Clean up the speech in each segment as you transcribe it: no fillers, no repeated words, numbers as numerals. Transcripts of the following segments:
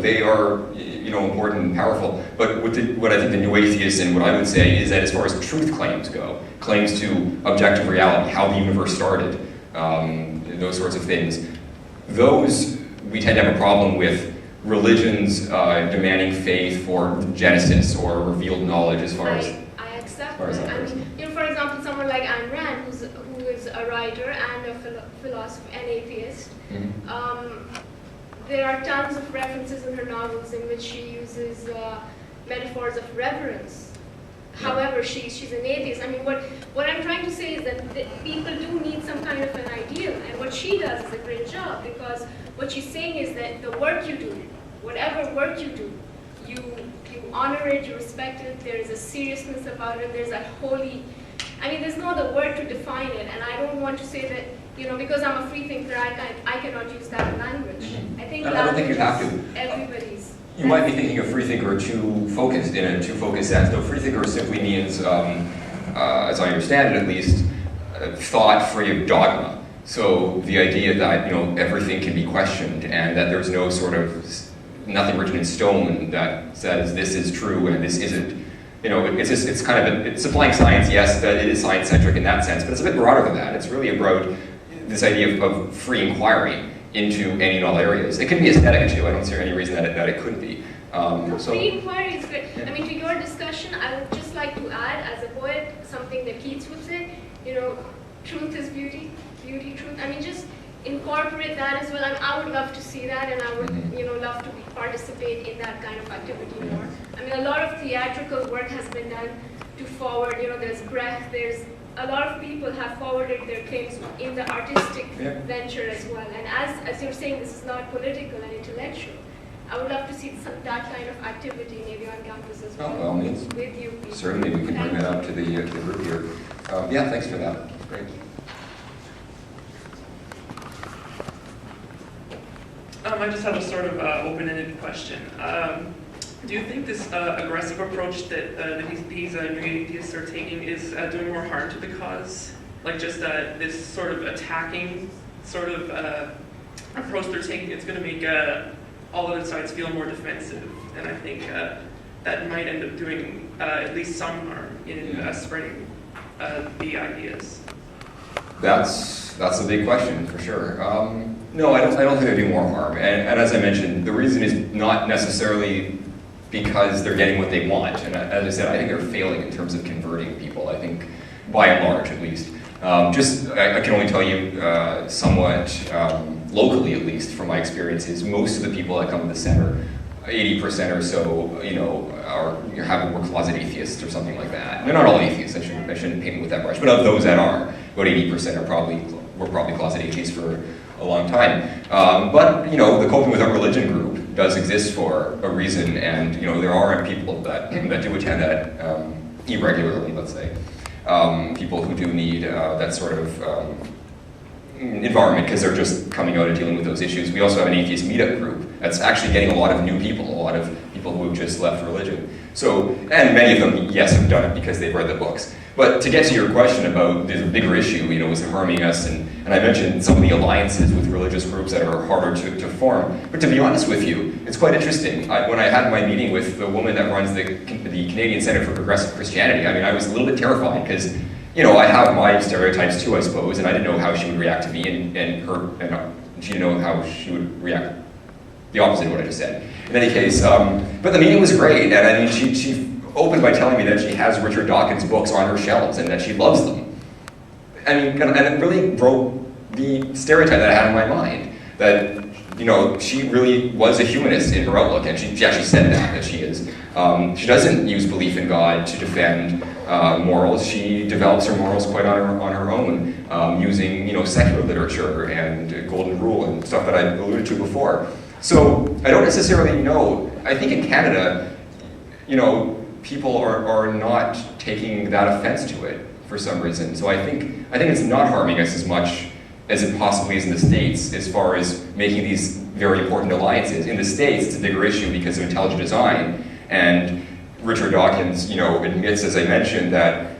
they are, important and powerful. But what I think the new atheists and what I would say is that as far as truth claims go, claims to objective reality, how the universe started, those sorts of things, those we tend to have a problem with religions demanding faith for Genesis or revealed knowledge as far as... I accept that. I mean, for example, someone like Ayn Rand, who is a writer and a philosopher and atheist, there are tons of references in her novels in which she uses metaphors of reverence. However, she's an atheist. I mean, what I'm trying to say is that people do need some kind of an ideal, and what she does is a great job, because what she's saying is that the work you do, whatever work you do, you honor it, you respect it, there is a seriousness about it, there's a holy, there's no other word to define it, and I don't want to say that, because I'm a free thinker, I cannot use that language. Mm-hmm. I think I don't think you have to. Everybody's. You might be thinking of freethinker too focused in a too focused sense. No, freethinker simply means, as I understand it at least, thought free of dogma. So the idea that everything can be questioned and that there's no sort of nothing written in stone that says this is true and this isn't. It's kind of it's applying science. Yes, that it is science-centric in that sense, but it's a bit broader than that. It's really about this idea of free inquiry into any and all areas. It can be aesthetic too. I don't see any reason that it couldn't be. Free inquiry is great. Yeah. To your discussion, I would just like to add, as a poet, something that Keats would say. Truth is beauty, beauty, truth. Just incorporate that as well. I would love to see that, and I would, love to participate in that kind of activity more. A lot of theatrical work has been done to forward. There's Brecht. There's a lot of people have forwarded their claims in the artistic venture as well. And as you're saying, this is not political and intellectual. I would love to see that kind of activity maybe on campus as well. By all means. With you. Certainly, we can bring that up to the group here. Thanks for that. That's great. I just have a sort of open-ended question. Do you think this aggressive approach that these new atheists are taking is doing more harm to the cause? Like just this sort of attacking sort of approach they're taking, it's going to make all of the sides feel more defensive. And I think that might end up doing at least some harm in spreading the ideas. That's a big question, for sure. No, I don't think they do more harm. And as I mentioned, the reason is not necessarily because they're getting what they want. And as I said, I think they're failing in terms of converting people, I think, by and large at least. I can only tell you somewhat locally at least from my experiences, most of the people that come to the center, 80% or so, were closet atheists or something like that. They're not all atheists, I shouldn't paint them with that brush, but of those that are, about 80% were probably closet atheists for a long time. But the Coping Without Religion group does exist for a reason, and there are people that do attend that irregularly, let's say. People who do need that sort of environment because they're just coming out and dealing with those issues. We also have an atheist meetup group that's actually getting a lot of new people, a lot of people who have just left religion. So, and many of them, yes, have done it because they've read the books. But to get to your question about there's a bigger issue, is it harming us? And I mentioned some of the alliances with religious groups that are harder to form. But to be honest with you, it's quite interesting. When I had my meeting with the woman that runs the Canadian Center for Progressive Christianity, I was a little bit terrified because I have my stereotypes too, I suppose, and I didn't know how she would react to me, and she didn't know how she would react the opposite of what I just said. In any case, but the meeting was great, and she opened by telling me that she has Richard Dawkins' books on her shelves and that she loves them. And it really broke the stereotype that I had in my mind, that she really was a humanist in her outlook, and she actually said that she is. She doesn't use belief in God to defend morals. She develops her morals quite on her own, using secular literature and Golden Rule and stuff that I alluded to before. So I don't necessarily know. I think in Canada, people are not taking that offense to it for some reason. So I think it's not harming us as much as it possibly is in the States as far as making these very important alliances. In the States, it's a bigger issue because of intelligent design. And Richard Dawkins, admits, as I mentioned, that,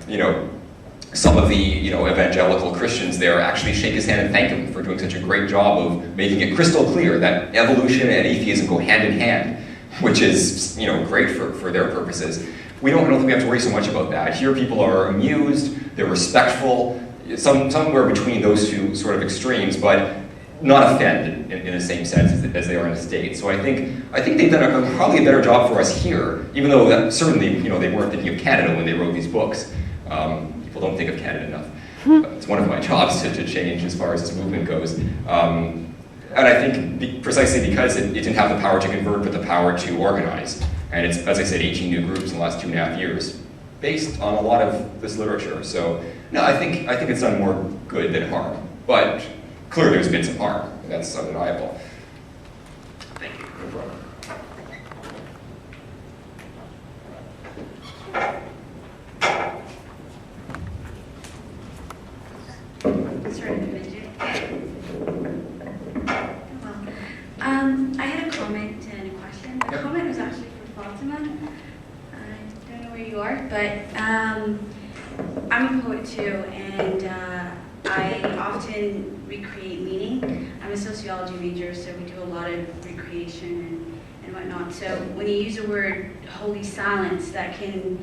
some of the evangelical Christians there actually shake his hand and thank him for doing such a great job of making it crystal clear that evolution and atheism go hand in hand, which is great for their purposes. I don't think we have to worry so much about that. Here people are amused, they're respectful, somewhere between those two sort of extremes, but not offended in the same sense as they are in the States. So I think they've done probably a better job for us here, even though that certainly they weren't thinking of Canada when they wrote these books. People don't think of Canada enough. It's one of my jobs to change as far as this movement goes. And I think precisely because it didn't have the power to convert, but the power to organize. And it's, as I said, 18 new groups in the last 2.5 years, based on a lot of this literature. So no, I think it's done more good than harm. But clearly there's been some harm, and that's undeniable. Thank you. No problem. I had a comment and a question. The comment was actually for Fatima. I don't know where you are, but I'm a poet too, and I often recreate meaning. I'm a sociology major, so we do a lot of recreation and whatnot. So when you use the word holy silence, that can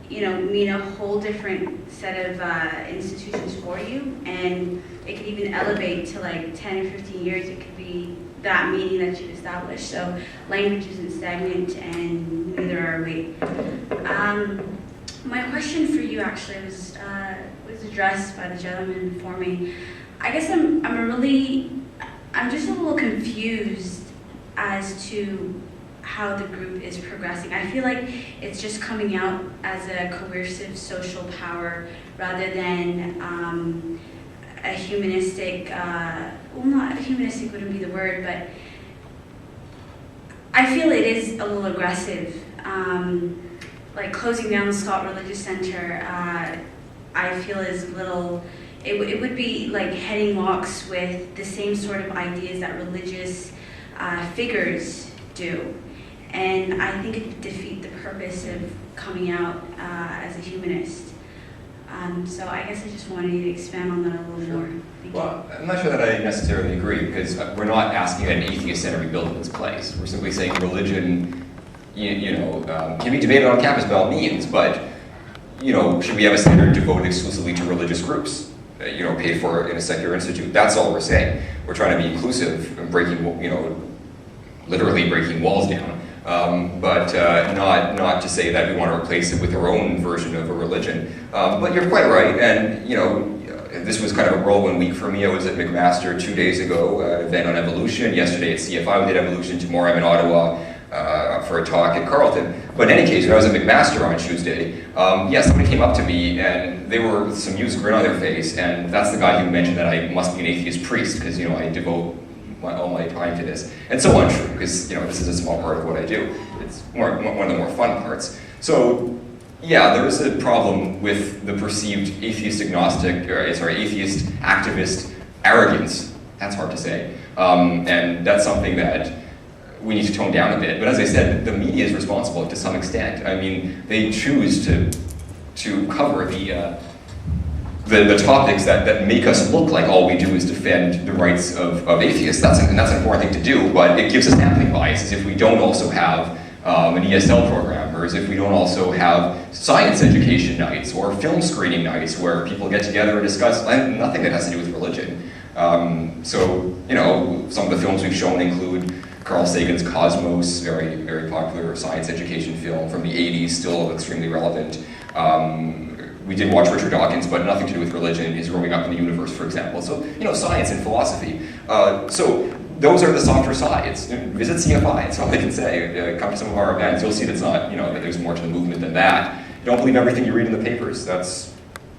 mean a whole different set of institutions for you, and it could even elevate to like 10 or 15 years. It could be that meaning that you've established. So language isn't stagnant, and neither are we. My question for you actually was addressed by the gentleman before me. I guess I'm just a little confused as to how the group is progressing. I feel like it's just coming out as a coercive social power rather than a humanistic, not humanistic wouldn't be the word, but I feel it is a little aggressive. Like closing down the Scott Religious Center, I feel is a little, it would be like heading locks with the same sort of ideas that religious figures do. And I think it would defeat the purpose of coming out as a humanist. So I guess I just wanted you to expand on that a little more. Thank you. Well, I'm not sure that I necessarily agree, because we're not asking that an atheist center be built in its place. We're simply saying religion, can be debated on campus by all means, but should we have a center devoted exclusively to religious groups, paid for in a secular institute? That's all we're saying. We're trying to be inclusive and literally breaking walls down, but not to say that we want to replace it with our own version of a religion. But you're quite right, and this was kind of a whirlwind week for me. I was at McMaster 2 days ago, an event on evolution. Yesterday at CFI we did evolution. Tomorrow I'm in Ottawa for a talk at Carleton. But in any case, when I was at McMaster on Tuesday, somebody came up to me and they were with some amused grin on their face, and that's the guy who mentioned that I must be an atheist priest because I devote all my time to this. And so untrue, because this is a small part of what I do. It's one of the more fun parts. So yeah, there is a problem with the perceived atheist activist arrogance. That's hard to say. And that's something that we need to tone down a bit. But as I said, the media is responsible to some extent. I mean, they choose to cover the topics that make us look like all we do is defend the rights of atheists. That's an important thing to do, but it gives us sampling bias if we don't also have an ESL program, or as if we don't also have science education nights or film screening nights where people get together and discuss nothing that has to do with religion. So some of the films we've shown include Carl Sagan's Cosmos, very, very popular science education film from the 80s, still extremely relevant. We did watch Richard Dawkins, but nothing to do with religion, his growing up in the universe, for example. So, science and philosophy. So those are the softer sides. Visit CFI, that's all I can say. Come to some of our events, you'll see that it's not, that there's more to the movement than that. Don't believe everything you read in the papers. That's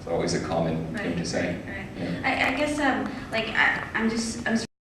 always a common thing to say. Right. I guess, I'm